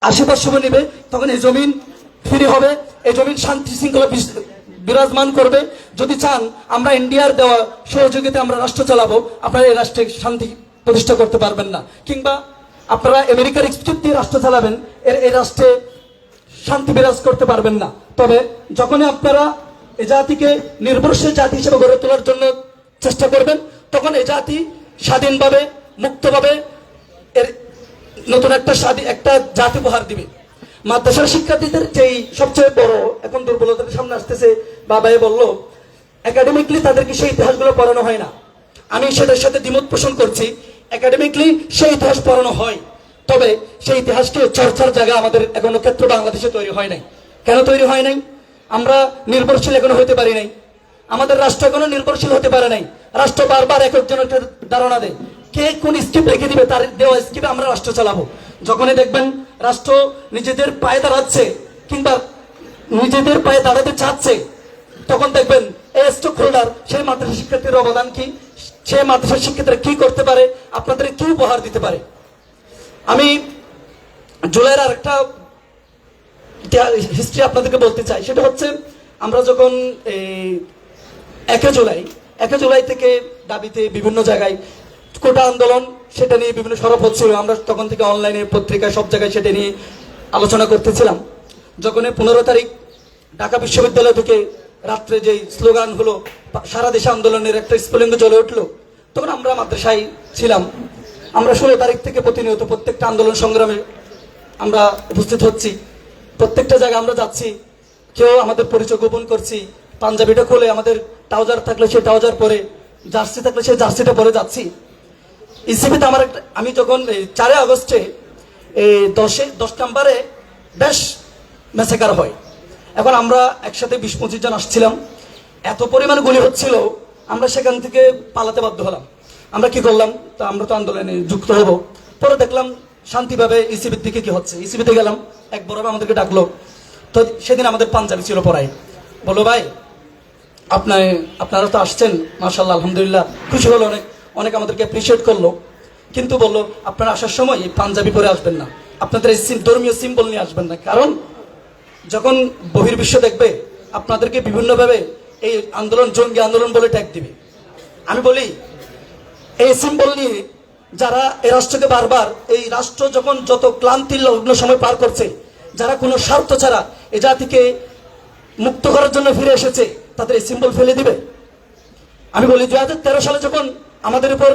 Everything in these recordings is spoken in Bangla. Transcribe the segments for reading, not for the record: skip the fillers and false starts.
আশীর্বাদ শুভ নিবে, তখন এই জমিন ফ্রি হবে, এই জমিন শান্তি শৃঙ্খলা বিরাজমান করবে। যদি চান আমরা ইন্ডিয়ার দেওয়া সহযোগিতা আমরা রাষ্ট্র চালাবো, আপনারা এই রাষ্ট্রে শান্তি প্রতিষ্ঠা করতে পারবেন না, কিংবা আপনারা আমেরিকার এক্সিকিউটিভ দিয়ে রাষ্ট্র চালাবেন, এই রাষ্ট্রে শান্তি বিরাজ করতে পারবেন না। তবে যখনই আপনারা এই জাতিকে নির্ভরশীল জাতি হিসেবে গড়ে তোলার জন্য চেষ্টা করবেন, তখন এই জাতি স্বাধীনভাবে মুক্তভাবে এর নতুন একটা জাতি উপহার দিবে। মাদ্রাসার শিক্ষার্থীদের যেই সবচেয়ে বড় এখন দুর্বলতার সামনে আসতেছে, বাবাই বলল একাডেমিকলি তাদেরকে সেই ইতিহাসগুলো পড়ানো হয় না। আমি সেটার সাথে দ্বিমত পোষণ করছি। একাডেমিকলি সেই ইতিহাস পড়ানো হয়, তবে সেই ইতিহাসকে চর্চার জায়গা আমাদের এখনো ক্ষেত্র বাংলাদেশে তৈরি হয় নাই। কেন তৈরি হয় নাই? আমরা নির্ভরশীল এখনো হতে পারি নাই, আমাদের রাষ্ট্র এখনো নির্ভরশীল হতে পারে নাই। রাষ্ট্র বারবার এক একজন একটা ধারণা দেয়, কে কোন স্কিপ রেখে দিবে, তার দেওয়া স্কিপে আমরা রাষ্ট্র চালাবো। যখনই দেখবেন রাষ্ট্র নিজেদের পায়ে দাঁড়াচ্ছে কিংবা নিজেদের পায়ে দাঁড়াতে চাচ্ছে, তখন দেখবেন এই স্টক হোল্ডার সেই মাদ্রাসা শিক্ষার্থীর অবদান কি, সেই মাদ্রাসা শিক্ষার্থীরা কি করতে পারে, আপনাদের কি উপহার দিতে পারে। আমি জুলাইয়ের আরেকটা হিস্ট্রি আপনাদেরকে বলতে চাই। সেটা হচ্ছে আমরা যখন 1 জুলাই থেকে দাবিতে বিভিন্ন জায়গায় কোটা আন্দোলন, সেটা নিয়ে বিভিন্ন সরব হচ্ছিল, আমরা তখন থেকে অনলাইনে পত্রিকায় সব জায়গায় সেটা নিয়ে আলোচনা করতেছিলাম। যখন 15 তারিখ ঢাকা বিশ্ববিদ্যালয় থেকে রাত্রে যে স্লোগান হলো, সারা দেশে আন্দোলনের একটা স্ফুলিঙ্গ জ্বলে উঠলো, তখন আমরা মাদ্রাসায় ছিলাম। আমরা 16 তারিখ থেকে প্রতিনিয়ত প্রত্যেকটা আন্দোলন সংগ্রামে আমরা উপস্থিত হচ্ছি, প্রত্যেকটা জায়গায় আমরা যাচ্ছি, কেউ আমাদের পরিচয় গোপন করছি, পাঞ্জাবিটা খুলে আমাদের ট্রাউজার থাকলে সে ট্রাউজার পরে, জার্সি থাকলে সে জার্সিটা পরে যাচ্ছি। ইসিবিতে আমি যখন 4 আগস্টে 10 নম্বরে বেশ ম্যাসেকার হয়। এখন আমরা একসাথে 20-25 জন আসছিলাম, এত পরিমাণ গুলি হচ্ছিল, আমরা সেখান থেকে পালাতে বাধ্য হলাম। আমরা কি করলাম, তা আমরা তো আন্দোলনে যুক্ত হব। পরে দেখলাম শান্তিভাবে ইসিবির দিকে কি হচ্ছে, ইসিবিতে গেলাম, এক বড় আমাদেরকে ডাকলো। তো সেদিন আমাদের পাঞ্জাবি ছিল পরাই, বলো ভাই আপনারা তো আসছেন, মাশাআল্লাহ আলহামদুলিল্লাহ, খুশি হলো, অনেক আমাদেরকে অ্যাপ্রিসিয়েট করলো, কিন্তু বললো আপনারা আসার সময় এই পাঞ্জাবি পরে আসবেন না, আপনাদের এই ধর্মীয় সিম্বল নিয়ে আসবেন না, কারণ যখন বহির্বিশ্ব দেখবে আপনাদেরকে বিভিন্নভাবে এই আন্দোলন জঙ্গি আন্দোলন বলে ট্যাগ দিবে। আমি বলি এই সিম্বল নিয়ে যারা এই রাষ্ট্রকে বারবার, এই রাষ্ট্র যখন যত ক্লান্তির লগ্ন সময় পার করছে, যারা কোনো স্বার্থ ছাড়া এই জাতিকে মুক্ত করার জন্য ফিরে এসেছে, তাদের এই সিম্বল ফেলে দিবে। আমি বলি 2013 সালে যখন আমাদের উপর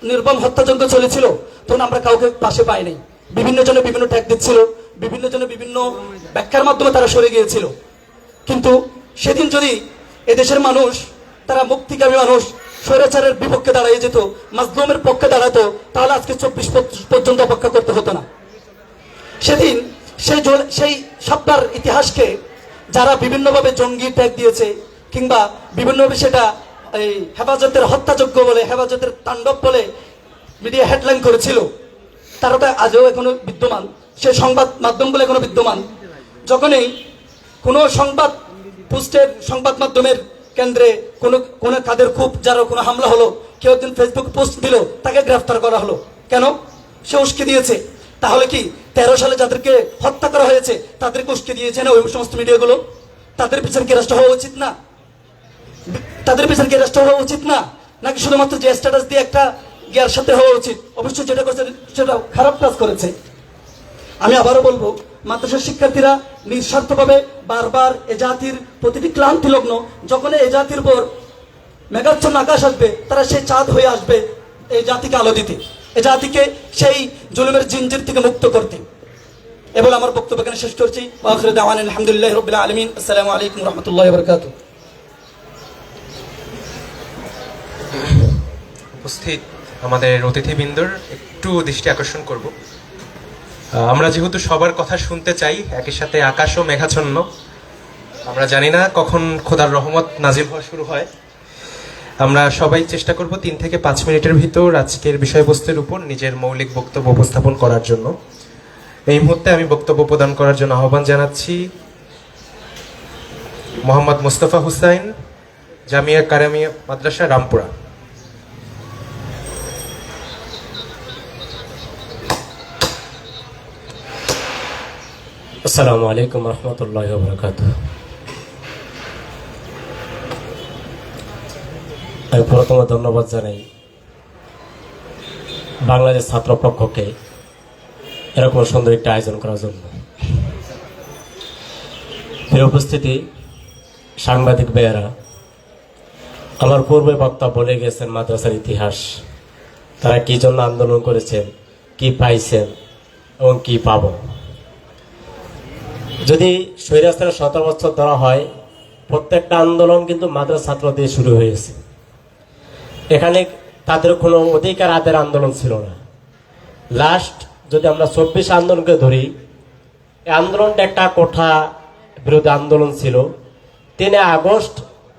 নির্মম হত্যাযজ্ঞ চলেছিল, তখন আমরা কাউকে পাশে পাই নাই। বিভিন্ন জনে বিভিন্ন ট্যাগ দিচ্ছিল, বিভিন্ন জনে বিভিন্ন ব্যাখ্যার মাধ্যমে তারা সরে গিয়েছিল। কিন্তু সেদিন যদি এদেশের মানুষ, তারা মুক্তিকামী মানুষ, স্বৈরাচারের বিপক্ষে দাঁড়িয়ে যেত, মাজলুমের পক্ষে দাঁড়াতো, তাহলে আজকে 24 পর্যন্ত অপেক্ষা করতে হতো না। সেদিন সেই সপ্তাহের ইতিহাসকে যারা বিভিন্নভাবে জঙ্গি ট্যাগ দিয়েছে কিংবা বিভিন্নভাবে সেটা এই হেফাজতের হত্যাযজ্ঞ বলে, হেফাজতের তাণ্ডব বলে মিডিয়া হেডলাইন করেছিল, তারা তো আজও এখনো বিদ্যমান, সে সংবাদ মাধ্যমগুলো এখনো বিদ্যমান। যখনই কোনো সংবাদ পোস্টের সংবাদ মাধ্যমের কেন্দ্রে কোনো কাদের খুব যারা কোনো হামলা হলো, কেউ একদিন ফেসবুক পোস্ট দিল, তাকে গ্রেফতার করা হলো, কেন? সে উস্কে দিয়েছে। তাহলে কি 13 সালে যাদেরকে হত্যা করা হয়েছে তাদেরকে উস্কে দিয়েছে না ওই সমস্ত মিডিয়াগুলো? তাদের পিছনে কি অ্যারেস্ট হওয়া উচিত না? তাদের পিছনে কি অ্যারেস্ট হওয়া উচিত না? নাকি শুধুমাত্র যে স্ট্যাটাস দিয়ে একটা গিয়ার সাথে হওয়া উচিত? অবশ্যই যেটা করছে সেটা খারাপ কাজ করেছে। আমি আবারও বলবো, মাদ্রাসার শিক্ষার্থীরা নিঃস্বার্থভাবে বারবার এ জাতির প্রতিটি ক্লান্তি লগ্ন, যখন এই জাতির উপর মেঘাচ্ছন্ন আকাশ আসবে, তারা সেই চাঁদ হয়ে আসবে এই জাতিকে আলো দিতে, এই জাতিকে সেই জুলুমের জিনজির থেকে মুক্ত করতে। এবার আমার বক্তব্য এখানে শেষ করছি। ওয়াখিরু দাওয়ানা আলহামদুলিল্লাহি রাব্বিল আলামিন। আসসালামু আলাইকুম ওয়া রাহমাতুল্লাহি ওয়া বারাকাতুহু। উপস্থিত আমাদের অতিথিবৃন্দর একটু দৃষ্টি আকর্ষণ করব। আমরা যেহেতু সবার কথা শুনতে চাই, একই সাথে আকাশও মেঘাচ্ছন্ন, আমরা জানি না কখন খোদার রহমত নাজিল হওয়া শুরু হয়। আমরা সবাই চেষ্টা করব 3 থেকে 5 মিনিটের ভিতর আজকের বিষয়বস্তুর উপর নিজের মৌলিক বক্তব্য উপস্থাপন করার জন্য। এই মুহূর্তে আমি বক্তব্য প্রদান করার জন্য আহ্বান জানাচ্ছি মোহাম্মদ মুস্তাফা হুসাইন, জামিয়া কারামিয়া মাদ্রাসা, রামপুরা। আসসালামু আলাইকুম রহমতুল্লাহ বরকাত। আমি প্রথমে ধন্যবাদ জানাই বাংলাদেশ ছাত্র পক্ষকে এরকম সুন্দর একটা আয়োজন করার জন্য। প্রিয় উপস্থিতি, সাংবাদিক ভাইয়েরা, আমার পূর্বে বক্তা বলে গেছেন মাদ্রাসার ইতিহাস, তারা কি জন্য আন্দোলন করেছেন, কি পাইছেন এবং কি পাবো। যদি স্বৈরাচারের 17 বছর ধরা হয়, প্রত্যেকটা আন্দোলন কিন্তু মাদ্রাসা ছাত্র দিয়ে শুরু হয়েছে। এখানে তাদের কোনো অধিকার আদায়ের আন্দোলন ছিল না। লাস্ট যদি আমরা 24 আন্দোলনকে ধরি, এই আন্দোলনটা একটা কোঠা বিরোধী আন্দোলন ছিল। 3 আগস্ট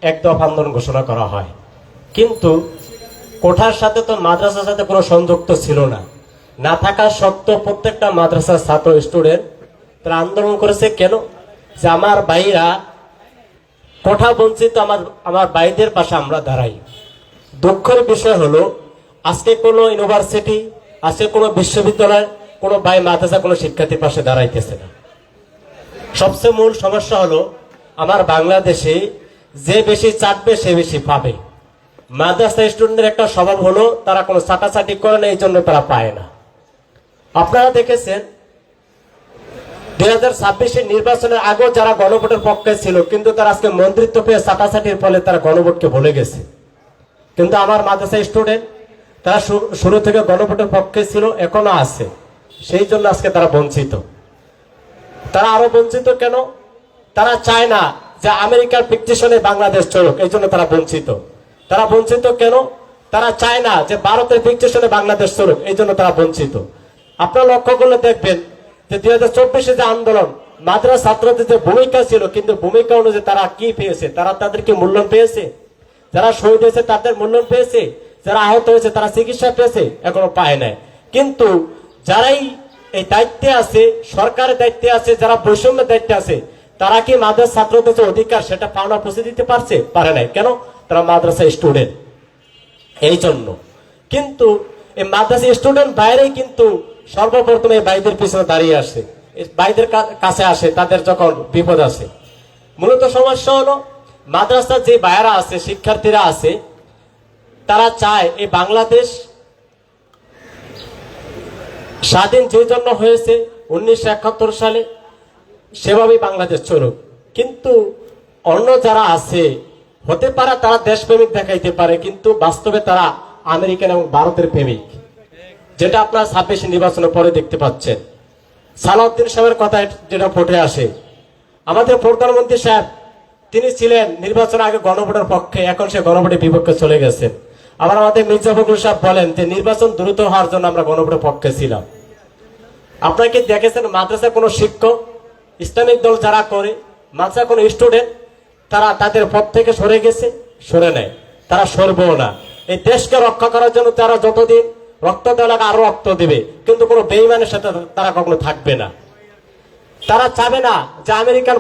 এক দফা আন্দোলন ঘোষণা করা হয়, কিন্তু কোঠার সাথে তো মাদ্রাসার সাথে কোনো সংযুক্ত ছিল না। না থাকা সত্ত্বেও প্রত্যেকটা মাদ্রাসার ছাত্র স্টুডেন্ট তারা আন্দোলন করেছে। কেন? যে আমার ভাইরা কোঠা বঞ্চিত, আমার ভাইদের পাশে আমরা দাঁড়াই। দুঃখের বিষয় হলো আজকে কোনো ইউনিভার্সিটি, আজকে কোনো বিশ্ববিদ্যালয়, কোনো ভাই মাদ্রাসা কোনো শিক্ষার্থীর পাশে দাঁড়াইতেছে না। সবচেয়ে মূল সমস্যা হলো আমার বাংলাদেশে যে বেশি চাটবে সে বেশি পাবে। মাদ্রাসা স্টুডেন্টদের একটা স্বভাব হলো তারা কোনো চাটাচাটি করে না, এই জন্য তারা পায় না। আপনারা দেখেছেন 2026 নির্বাচনের আগেও যারা গণভোটের পক্ষে ছিল, কিন্তু তারা আজকে মন্ত্রিত্ব পেয়ে চাটাচাটির ফলে তারা গণভোটকে ভুলে গেছে। কিন্তু আমার মাদ্রাসা স্টুডেন্ট তারা শুরু থেকে গণভোটের পক্ষে ছিল, এখনো আছে, সেই জন্য আজকে তারা বঞ্চিত। তারা আরো বঞ্চিত কেন? তারা চায় না যে আমেরিকার পিকটিশনে বাংলাদেশ চলুক, এই জন্য তারা বঞ্চিত। তারা বঞ্চিত কেন? তারা চায় না যে ভারতের পিকটিশনে বাংলাদেশ চলুক, এই জন্য তারা বঞ্চিত। আপনারা লক্ষ্য করলে দেখবেন যে 2024 যে আন্দোলন, মাদ্রাসা ছাত্রদের যে ভূমিকা ছিল, কিন্তু ভূমিকা অনুযায়ী তারা কি পেয়েছে? তারা তাদেরকে মূল্যায়ন পেয়েছে? যারা শহীদ হয়েছে তাদের মূল্যায়ন পেয়েছে? যারা আহত হয়েছে তারা চিকিৎসা পেয়েছে? এখনো পায় নাই। কিন্তু যারাই এই দায়িত্বে আছে, সরকারের দায়িত্বে আছে, যারা বৈষম্যের দায়িত্বে আছে, তারা কি মাদ্রাসা ছাত্রদের যে অধিকার সেটা পাওনা পৌঁছে দিতে পারছে? পারে নাই। কেন? তারা মাদ্রাসা স্টুডেন্ট, এই জন্য। কিন্তু এই মাদ্রাসা স্টুডেন্ট বাইরেই কিন্তু সর্বপ্রথম এই ভাইদের পিছনে দাঁড়িয়ে আসে, ভাইদের কাছে আসে তাদের যখন বিপদ আসে। মূলত সমস্যা হলো মাদ্রাসার যে ভাইয়েরা আছে, শিক্ষার্থীরা আছে, তারা চায় এই বাংলাদেশ স্বাধীন যে জন্য হয়েছে 1971 সালে, সেভাবেই বাংলাদেশ চলুক। কিন্তু অন্য যারা আছে, হতে পারে তারা দেশপ্রেমিক দেখাইতে পারে, কিন্তু বাস্তবে তারা আমেরিকান এবং ভারতের প্রেমিক, যেটা আপনারা 26 নির্বাচনের পরে দেখতে পাচ্ছেন। সালাউদ্দিন সাহেবের কথা যেটা ফুটে আসে, আমাদের প্রধানমন্ত্রী সাহেব তিনি ছিলেন নির্বাচন আগে গণভোটের পক্ষে, এখন সে গণভোটের বিপক্ষে চলে গেছেন। আবার আমাদের মির্জা ফখরুল সাহেব বলেন যে নির্বাচন দ্রুত হওয়ার জন্য আমরা গণভোটের পক্ষে ছিলাম। আপনারা কি দেখেছেন মাদ্রাসা কোনো শিক্ষক, ইসলামিক দল যারা করে, মাদ্রাসা কোনো স্টুডেন্ট তারা তাদের পথ থেকে সরে গেছে? সরে নেয়, তারা সরবেও না। এই দেশকে রক্ষা করার জন্য তারা যতদিন রক্ত দেওয়া লাগে আরো রক্ত দেবে, কিন্তু কোনো বেঈমানের সাথে তারা কখনো থাকবে না। তারা চাবে না যে আমেরিকান